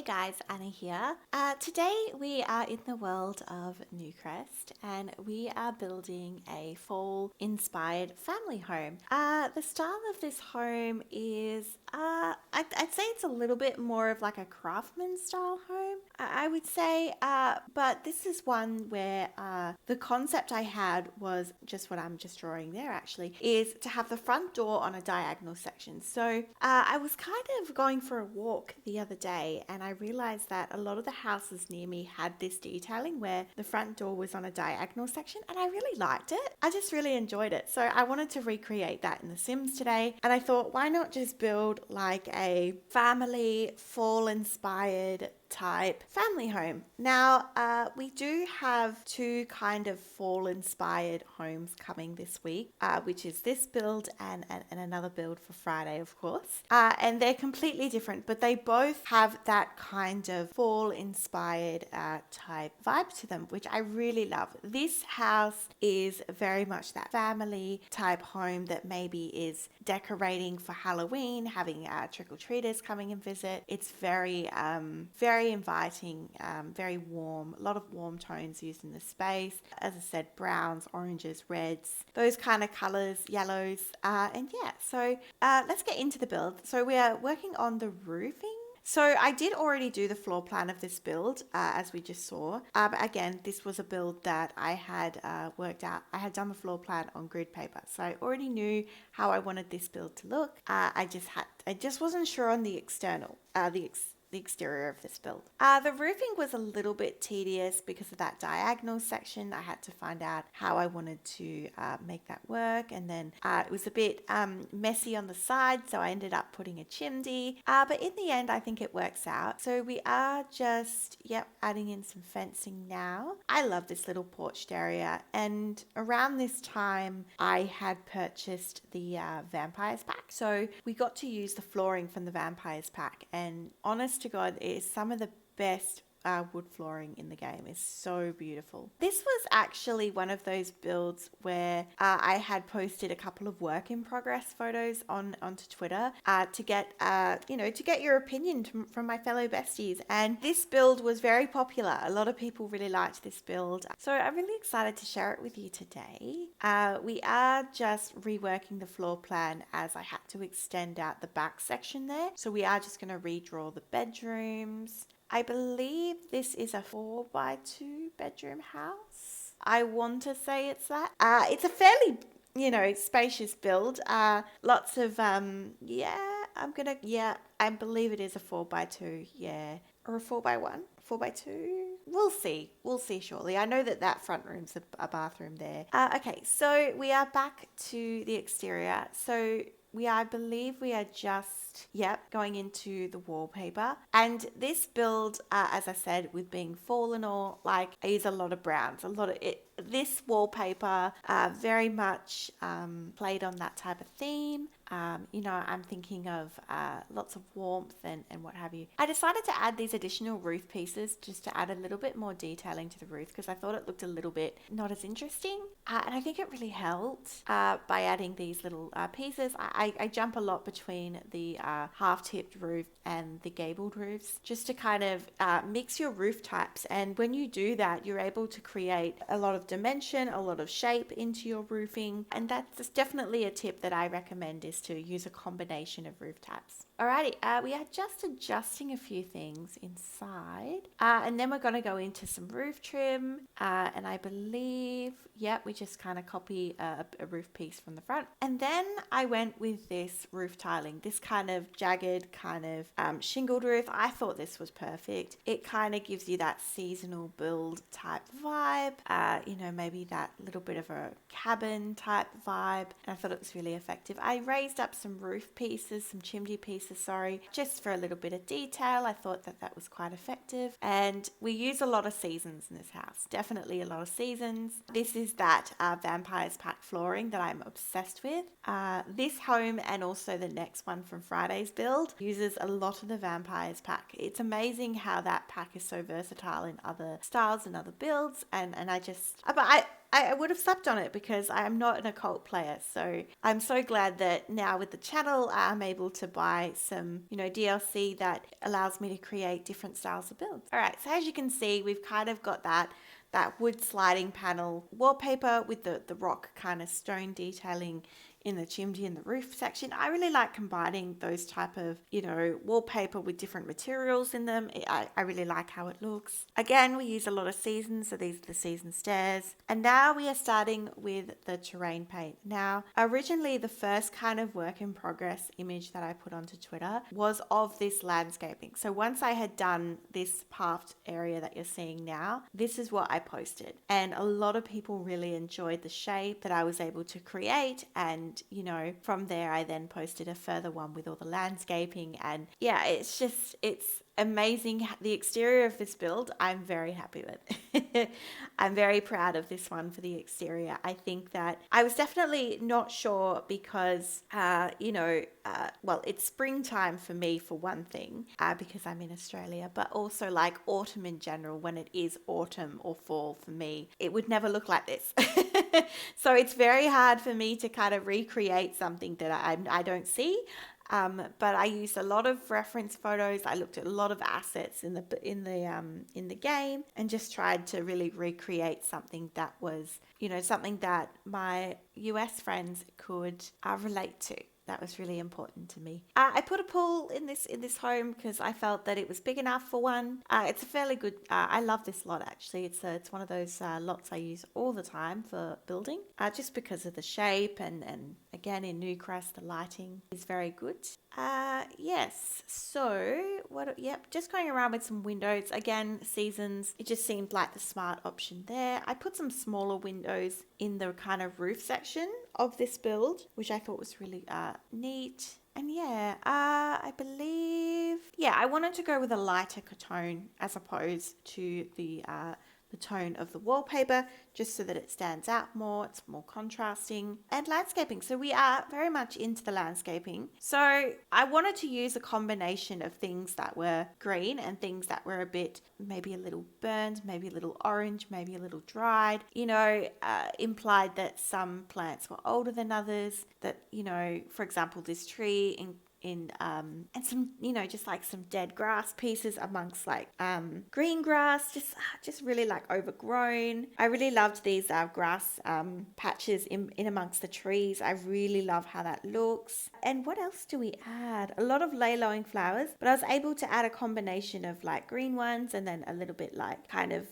Hey guys, Anna here. Today we are in the world of Newcrest and we are building a fall inspired family home. The style of this home is, I'd say it's a little bit more of like a craftsman style home, I would say. But this is one where the concept I had was just what I'm just drawing there actually, is to have the front door on a diagonal section. So I was kind of going for a walk the other day and I realized that a lot of the houses near me had this detailing where the front door was on a diagonal section and I really liked it. I just really enjoyed it. So I wanted to recreate that in The Sims today and I thought, why not just build like a family fall inspired type family home. Now, we do have two kind of fall inspired homes coming this week, which is this build and another build for Friday, of course. And they're completely different, but they both have that kind of fall inspired type vibe to them, which I really love. This house is very much that family type home that maybe is decorating for Halloween, having trick-or-treaters coming and visit. It's very inviting, very warm, a lot of warm tones used in the space. As I said, browns, oranges, reds, those kind of colors, yellows. So let's get into the build. So we are working on the roofing. So I did already do the floor plan of this build, as we just saw. But again, this was a build that I had worked out. I had done the floor plan on grid paper. So I already knew how I wanted this build to look. I just wasn't sure on the external, the exterior of this build. The roofing was a little bit tedious because of that diagonal section. I had to find out how I wanted to make that work, and then it was a bit messy on the side, so I ended up putting a chimney. But in the end, I think it works out. So we are just, adding in some fencing now. I love this little porched area, and around this time, I had purchased the Vampires pack. So we got to use the flooring from the Vampires pack, and honest to God, it is some of the best wood flooring in the game. Is so beautiful. This was actually one of those builds where I had posted a couple of work in progress photos onto Twitter to get your opinion from my fellow besties. And this build was very popular. A lot of people really liked this build. So I'm really excited to share it with you today. We are just reworking the floor plan as I had to extend out the back section there. So we are just going to redraw the bedrooms. I believe this is a 4x2 bedroom house. I want to say it's that. It's a fairly, spacious build. Lots of, I believe it is a 4x2, or a 4x1, 4x2. We'll see shortly. I know that front room's a bathroom there. Okay, so we are back to the exterior. So I believe we are just, going into the wallpaper. And this build, as I said, with being fall and all, I use a lot of browns, this wallpaper very much played on that type of theme. I'm thinking of lots of warmth and what have you. I decided to add these additional roof pieces just to add a little bit more detailing to the roof because I thought it looked a little bit not as interesting. And I think it really helped by adding these little pieces. I jump a lot between the half-tipped roof and the gabled roofs just to kind of mix your roof types. And when you do that, you're able to create a lot of dimension, a lot of shape into your roofing. And that's definitely a tip that I recommend, is to use a combination of roof types. Alrighty, we are just adjusting a few things inside, and then we're going to go into some roof trim, and I believe, we just kind of copy a roof piece from the front. And then I went with this roof tiling, this kind of jagged kind of shingled roof. I thought this was perfect. It kind of gives you that seasonal build type vibe, maybe that little bit of a cabin type vibe, and I thought it was really effective. I raised up some roof pieces, some chimney pieces, just for a little bit of detail. I thought that was quite effective. And we use a lot of seasons in this house, definitely a lot of seasons. This is that Vampires pack flooring that I'm obsessed with. This home and also the next one from Friday's build uses a lot of the Vampires pack. It's amazing how that pack is so versatile in other styles and other builds, and I would have slept on it because I am not an occult player. So I'm so glad that now with the channel, I'm able to buy some, DLC that allows me to create different styles of builds. All right, so as you can see, we've kind of got that wood sliding panel wallpaper with the rock kind of stone detailing in the chimney and the roof section. I really like combining those type of, wallpaper with different materials in them. I really like how it looks. Again, we use a lot of seasons, so these are the season stairs. And now we are starting with the terrain paint. Now, originally the first kind of work in progress image that I put onto Twitter was of this landscaping. So once I had done this path area that you're seeing now, this is what I posted. And a lot of people really enjoyed the shape that I was able to create, and from there I then posted a further one with all the landscaping. And yeah, it's amazing. The exterior of this build, I'm very happy with. I'm very proud of this one for the exterior. I think that I was definitely not sure because, it's springtime for me for one thing, because I'm in Australia, but also like autumn in general, when it is autumn or fall for me, it would never look like this. So it's very hard for me to kind of recreate something that I don't see. But I used a lot of reference photos. I looked at a lot of assets in the game and just tried to really recreate something that was, something that my US friends could relate to. That was really important to me. I put a pool in this home because I felt that it was big enough for one. It's a fairly good. I love this lot actually. It's one of those lots I use all the time for building, just because of the shape and again in Newcrest the lighting is very good. Yes. So just going around with some windows again. Seasons. It just seemed like the smart option there. I put some smaller windows in the kind of roof section of this build, which I thought was really neat. And I believe, I wanted to go with a lighter tone as opposed to the tone of the wallpaper, just so that it stands out more, it's more contrasting. And landscaping, so we are very much into the landscaping. So I wanted to use a combination of things that were green and things that were a bit, maybe a little burnt, maybe a little orange, maybe a little dried, implied that some plants were older than others, that, for example, this tree and some just like some dead grass pieces amongst like green grass, just really like overgrown. I really loved these grass patches in amongst the trees. I really love how that looks. And what else do we add? A lot of lay-lowing flowers, but I was able to add a combination of like green ones and then a little bit like kind of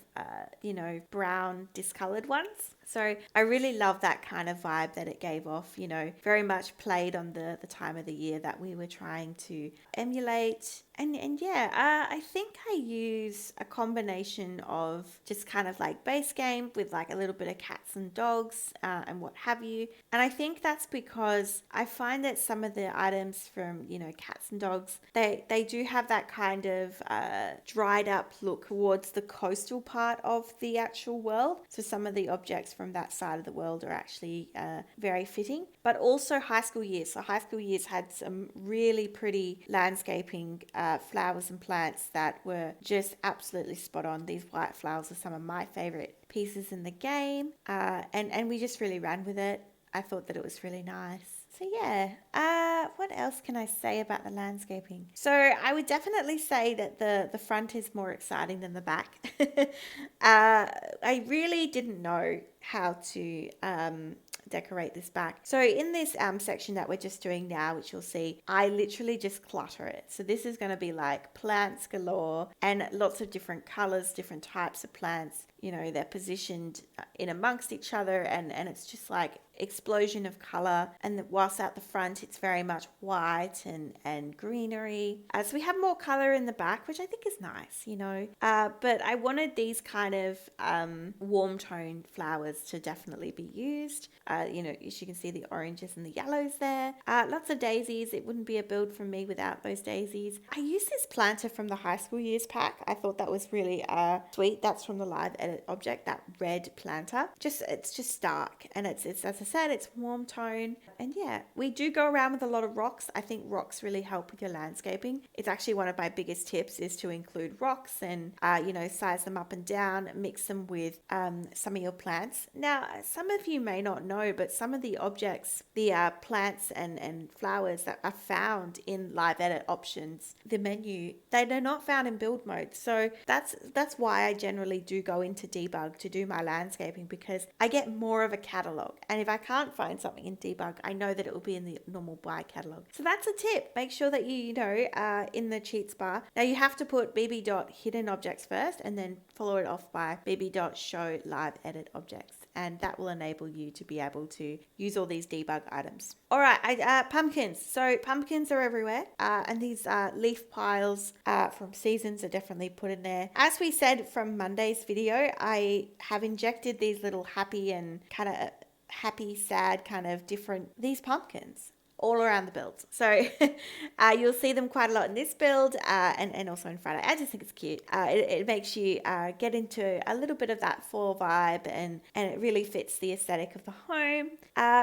brown discolored ones. So I really love that kind of vibe that it gave off, very much played on the time of the year that we were trying to emulate. And I think I use a combination of just kind of like base game with like a little bit of cats and dogs and what have you. And I think that's because I find that some of the items from, cats and dogs, they do have that kind of dried up look towards the coastal part of the actual world. So some of the objects from that side of the world are actually very fitting. But also High School Years. So High School Years had some really pretty landscaping flowers and plants that were just absolutely spot on. These white flowers are some of my favorite pieces in the game, and we just really ran with it. I thought that it was really nice. So what else can I say about the landscaping? So I would definitely say that the front is more exciting than the back. I really didn't know how to decorate this back. So in this section that we're just doing now, which you'll see, I literally just clutter it. So this is going to be like plants galore and lots of different colors, different types of plants. They're positioned in amongst each other, and it's just like explosion of color. And whilst at the front it's very much white and greenery, so we have more color in the back, which I think is nice, but I wanted these kind of warm tone flowers to definitely be used. As you can see, the oranges and the yellows there, lots of daisies. It wouldn't be a build from me without those daisies. I used this planter from the High School Years pack. I thought that was really sweet. That's from the Live Edit edit object, that red planter. It's just stark, and it's as I said, it's warm tone. And yeah, we do go around with a lot of rocks. I think rocks really help with your landscaping. It's actually one of my biggest tips is to include rocks and size them up and down, mix them with some of your plants. Now, some of you may not know, but some of the objects, the plants and flowers that are found in live edit options, the menu, they're not found in build mode. So that's why I generally do go into debug to do my landscaping, because I get more of a catalog. And if I can't find something in debug, I know that it will be in the normal by catalog. So that's a tip. Make sure that you know in the cheats bar. Now you have to put bb.hidden objects first and then follow it off by bb.show live edit objects. And that will enable you to be able to use all these debug items. All right, pumpkins. So pumpkins are everywhere, and these leaf piles from seasons are definitely put in there. As we said from Monday's video, I have injected these little happy and kind of happy, sad kind of different, these pumpkins all around the build. So you'll see them quite a lot in this build and also in Friday. I just think it's cute. It makes you get into a little bit of that fall vibe, and it really fits the aesthetic of the home.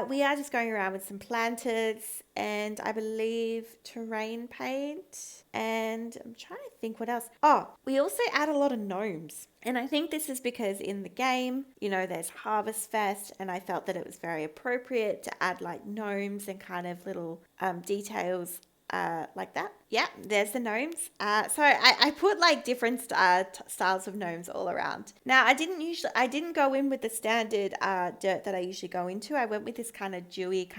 We are just going around with some planters and I believe terrain paint, and I'm trying to think what else. Oh, we also add a lot of gnomes. And I think this is because in the game, there's Harvest Fest, and I felt that it was very appropriate to add like gnomes and kind of little details like that. Yeah, there's the gnomes. So I put like different styles of gnomes all around. Now I didn't go in with the standard dirt that I usually go into. I went with this kind of dewy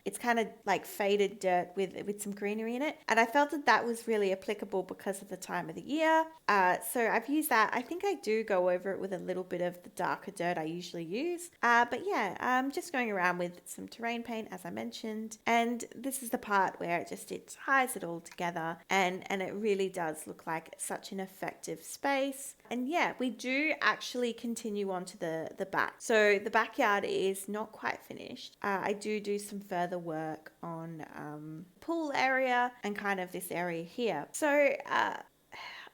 it's kind of like faded dirt with some greenery in it. And I felt that was really applicable because of the time of the year. So I've used that. I think I do go over it with a little bit of the darker dirt I usually use. But yeah, I'm just going around with some terrain paint, as I mentioned. And this is the part where it ties it all together. And it really does look like such an effective space. And yeah, we do actually continue on to the back. So the backyard is not quite finished. I do some further work on pool area and kind of this area here. So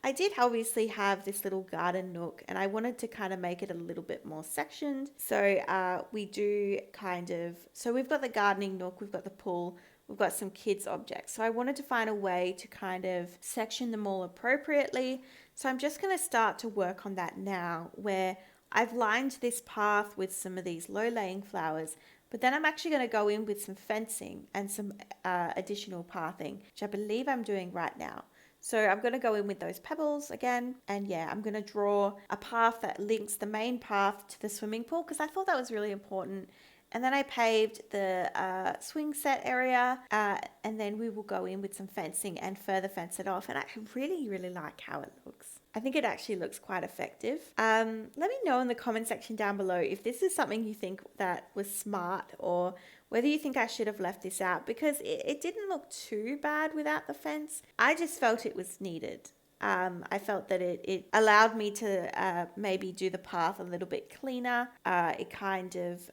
I did obviously have this little garden nook, and I wanted to kind of make it a little bit more sectioned. So we've got the gardening nook, we've got the pool, we've got some kids objects. So I wanted to find a way to kind of section them all appropriately. So I'm just going to start to work on that now, where I've lined this path with some of these low-laying flowers, but then I'm actually going to go in with some fencing and some additional pathing, which I believe I'm doing right now. So I'm going to go in with those pebbles again, and yeah, I'm going to draw a path that links the main path to the swimming pool, because I thought that was really important. And then I paved the swing set area, and then we will go in with some fencing and further fence it off. And I really, really like how it looks. I think it actually looks quite effective. Let me know in the comment section down below if this is something you think that was smart, or whether you think I should have left this out, because it didn't look too bad without the fence. I just felt it was needed. I felt that it allowed me to maybe do the path a little bit cleaner. It kind of,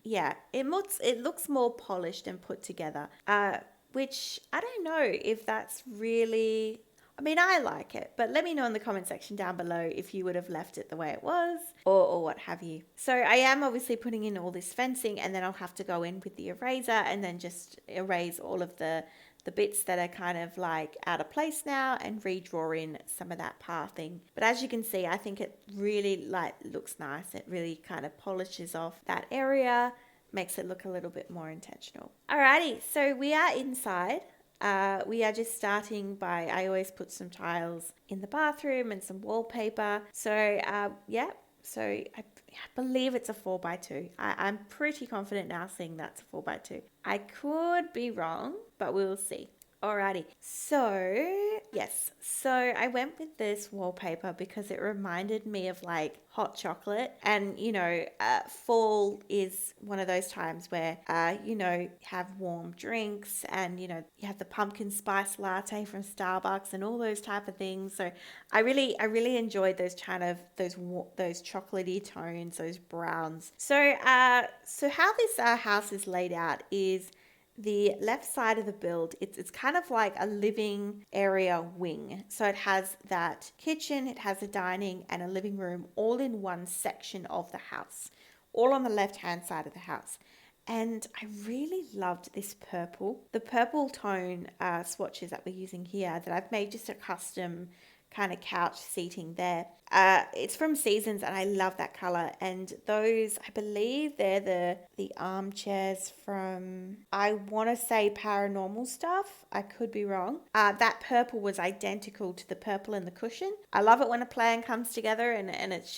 it looks more polished and put together, which I don't know if that's really... I mean, I like it, but let me know in the comment section down below if you would have left it the way it was, or what have you. So I am obviously putting in all this fencing, and then I'll have to go in with the eraser and then just erase all of the bits that are kind of like out of place now, and redraw in some of that pathing. But as you can see, I think it really looks nice. It really kind of polishes off that area, makes it look a little bit more intentional. Alrighty, so we are inside. We are just starting by, I always put some tiles in the bathroom and some wallpaper. So so I believe it's a 4x2. I'm pretty confident now seeing that's a 4x2. I could be wrong, but we'll see. Alrighty, so yes, so I went with this wallpaper because it reminded me of like hot chocolate, and fall is one of those times where have warm drinks, and you have the pumpkin spice latte from Starbucks and all those type of things. So I really enjoyed those kind of those chocolatey tones, those browns. So how this house is laid out is the left side of the build, it's kind of like a living area wing. So it has that kitchen, it has a dining and a living room all in one section of the house, all on the left hand side of the house. And I really loved this purple. The purple tone swatches that we're using here that I've made just a custom kind of couch seating there. It's from Seasons and I love that color. And those, I believe they're the armchairs from, I want to say Paranormal Stuff. I could be wrong. That purple was identical to the purple in the cushion. I love it when a plan comes together and it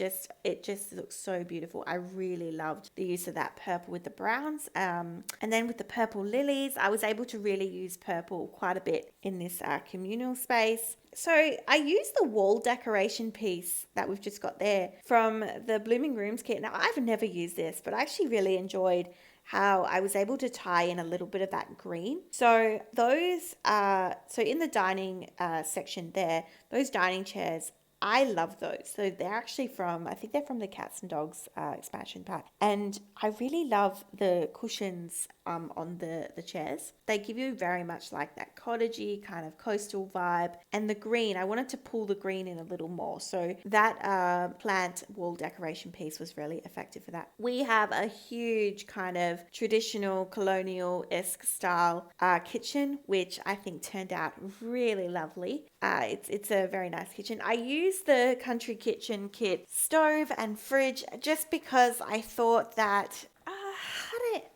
just looks so beautiful. I really loved the use of that purple with the browns. And then with the purple lilies, I was able to really use purple quite a bit in this communal space. So I used the wall decoration piece that we've just got there from the Blooming Rooms kit. Now, I've never used this, but I actually really enjoyed how I was able to tie in a little bit of that green. So those, so in the dining section there, those dining chairs, I love those. So they're actually from, I think they're from the Cats and Dogs expansion pack. And I really love the cushions on the chairs. They give you very much like that cottagey kind of coastal vibe. And the green, I wanted to pull the green in a little more. So that plant wall decoration piece was really effective for that. We have a huge kind of traditional colonial-esque style kitchen, which I think turned out really lovely. It's a very nice kitchen. I used the Country Kitchen kit stove and fridge just because I thought that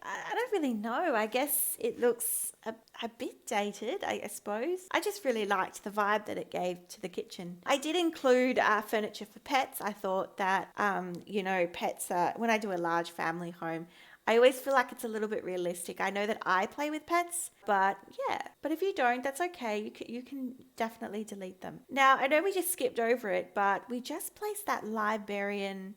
I don't really know. I guess it looks a bit dated, I suppose. I just really liked the vibe that it gave to the kitchen. I did include furniture for pets. I thought that, pets, when I do a large family home, I always feel like it's a little bit realistic. I know that I play with pets, but yeah. But if you don't, that's okay. You can definitely delete them. Now, I know we just skipped over it, but we just placed that librarian's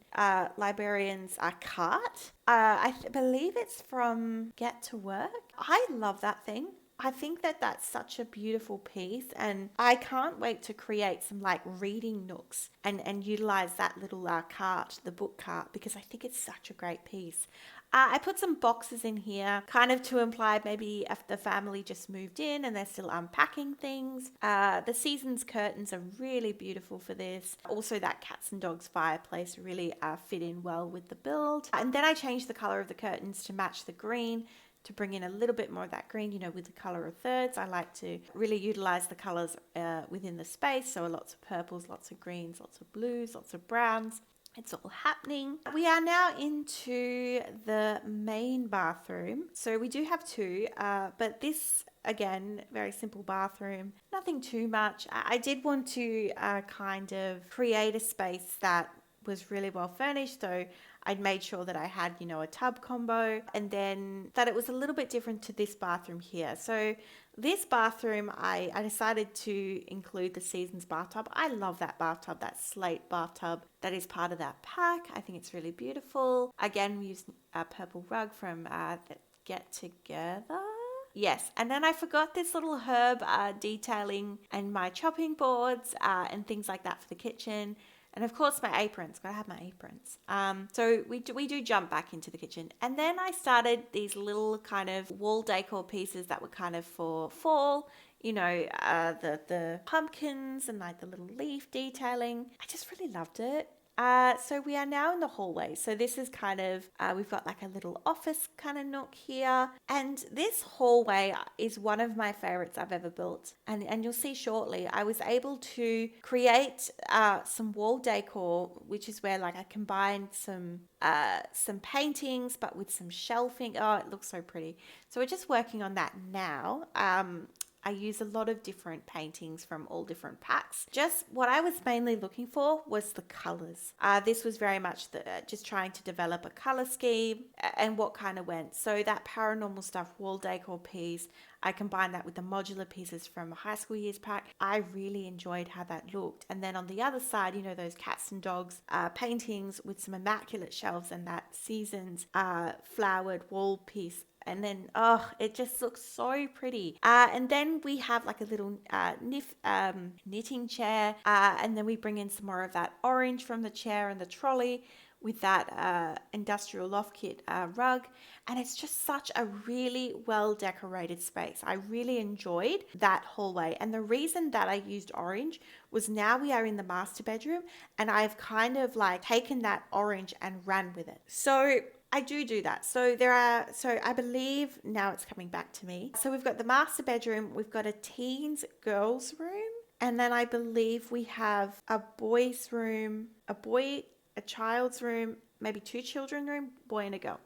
cart. I believe it's from Get to Work. I love that thing. I think that that's such a beautiful piece and I can't wait to create some like reading nooks and utilize that little cart, the book cart, because I think it's such a great piece. I put some boxes in here kind of to imply maybe if the family just moved in and they're still unpacking things. The Seasons curtains are really beautiful for this. Also that Cats and Dogs fireplace really fit in well with the build. And then I changed the color of the curtains to match the green to bring in a little bit more of that green, with the color of thirds. I like to really utilize the colors within the space. So lots of purples, lots of greens, lots of blues, lots of browns. It's all happening. We are now into the main bathroom. So we do have two, but this, again, very simple bathroom. Nothing too much. I did want to kind of create a space that was really well furnished. So I'd made sure that I had, a tub combo and then that it was a little bit different to this bathroom here. So this bathroom, I decided to include the Seasons bathtub. I love that bathtub, that slate bathtub that is part of that pack. I think it's really beautiful. Again, we used a purple rug from Get Together. Yes, and then I forgot this little herb detailing and my chopping boards and things like that for the kitchen. And of course my aprons, gotta have my aprons. So we do jump back into the kitchen. And then I started these little kind of wall decor pieces that were kind of for fall, the pumpkins and like the little leaf detailing. I just really loved it. So we are now in the hallway. So this is kind of, we've got like a little office kind of nook here. And this hallway is one of my favorites I've ever built. And you'll see shortly, I was able to create some wall decor, which is where like I combined some paintings, but with some shelving. Oh, it looks so pretty. So we're just working on that now. I use a lot of different paintings from all different packs. Just what I was mainly looking for was the colors. This was very much just trying to develop a color scheme and what kind of went. So that Paranormal Stuff wall decor piece, I combined that with the modular pieces from High School Years pack. I really enjoyed how that looked. And then on the other side, those Cats and Dogs paintings with some immaculate shelves and that Seasons flowered wall piece. And then, it just looks so pretty. And then we have like a little knitting chair. And then we bring in some more of that orange from the chair and the trolley with that industrial loft kit rug. And it's just such a really well decorated space. I really enjoyed that hallway. And the reason that I used orange was now we are in the master bedroom and I've kind of like taken that orange and ran with it. So I do that. So I believe now it's coming back to me. So we've got the master bedroom, we've got a teens girls room, and then I believe we have a boys room, a child's room, maybe two children room, boy and a girl.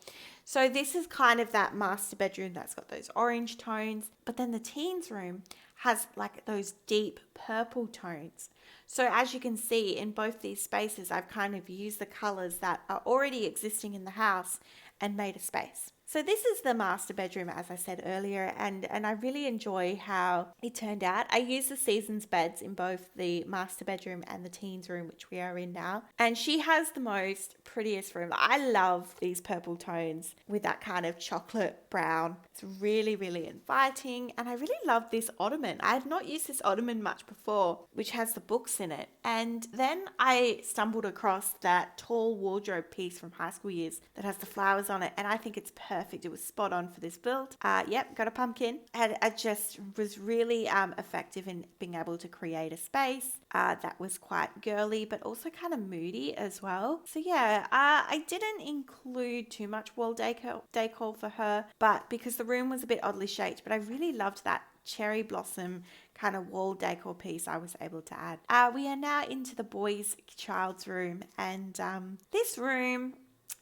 So this is kind of that master bedroom that's got those orange tones, but then the teens room has like those deep purple tones. So as you can see in both these spaces, I've kind of used the colors that are already existing in the house and made a space. So this is the master bedroom, as I said earlier, and I really enjoy how it turned out. I use the Seasons beds in both the master bedroom and the teens room, which we are in now. And she has the most prettiest room. I love these purple tones with that kind of chocolate brown. It's really, really inviting. And I really love this ottoman. I have not used this ottoman much before, which has the books in it. And then I stumbled across that tall wardrobe piece from high school years that has the flowers on it. And I think it's perfect. It was spot on for this build. Yep, got a pumpkin. And it just was really effective in being able to create a space that was quite girly, but also kind of moody as well. So yeah, I didn't include too much wall decor for her, but because the room was a bit oddly shaped, but I really loved that cherry blossom kind of wall decor piece I was able to add. We are now into the boys' child's room, and this room,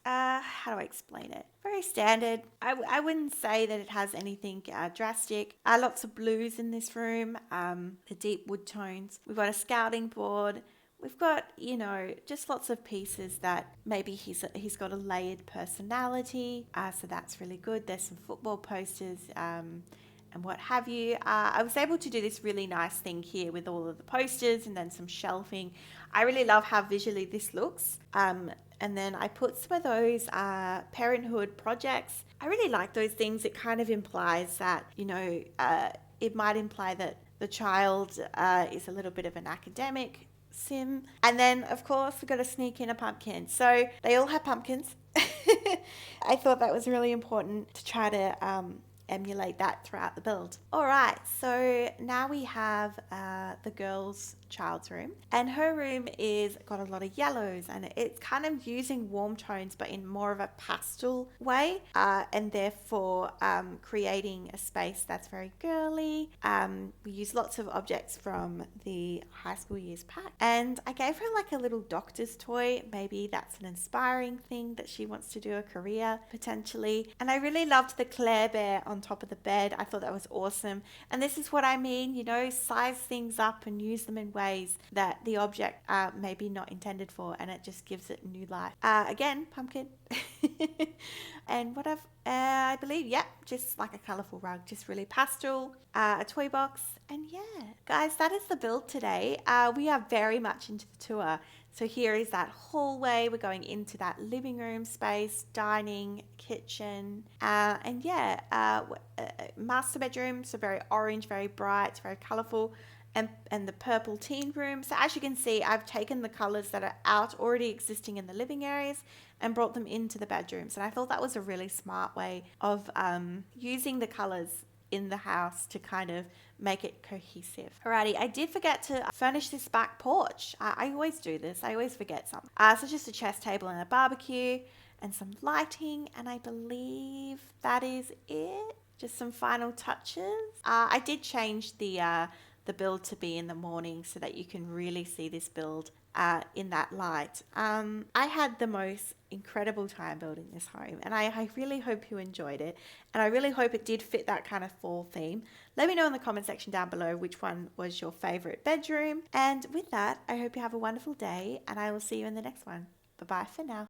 how do I explain it? Very standard. I wouldn't say that it has anything drastic. Lots of blues in this room, the deep wood tones. We've got a scouting board. We've got, just lots of pieces that maybe he's got a layered personality. So that's really good. There's some football posters and what have you. I was able to do this really nice thing here with all of the posters and then some shelving. I really love how visually this looks. And then I put some of those parenthood projects. I really like those things. It kind of implies that, it might imply that the child is a little bit of an academic sim. And then, of course, we've got to sneak in a pumpkin. So they all have pumpkins. I thought that was really important to try to emulate that throughout the build. All right, so now we have the girls' child's room, and her room is got a lot of yellows, and it's kind of using warm tones but in more of a pastel way, and therefore creating a space that's very girly. We use lots of objects from the high school years pack, and I gave her like a little doctor's toy. Maybe that's an inspiring thing that she wants to do a career potentially. And I really loved the Claire Bear on top of the bed. I thought that was awesome. And this is what I mean, size things up and use them in ways that the object maybe not intended for, and it just gives it new life. Again, pumpkin. And what I believe, just like a colourful rug, just really pastel, a toy box, and yeah. Guys, that is the build today. We are very much into the tour. So here is that hallway. We're going into that living room space, dining, kitchen, and master bedroom. So very orange, very bright, very colourful. And the purple teen room. So as you can see, I've taken the colours that are already existing in the living areas and brought them into the bedrooms. And I thought that was a really smart way of using the colours in the house to kind of make it cohesive. Alrighty, I did forget to furnish this back porch. I always do this. I always forget something. So just a chess table and a barbecue and some lighting, and I believe that is it. Just some final touches. I did change the build to be in the morning so that you can really see this build in that light. I had the most incredible time building this home, and I really hope you enjoyed it, and I really hope it did fit that kind of fall theme. Let me know in the comment section down below which one was your favorite bedroom, and with that, I hope you have a wonderful day, and I will see you in the next one. Bye bye for now.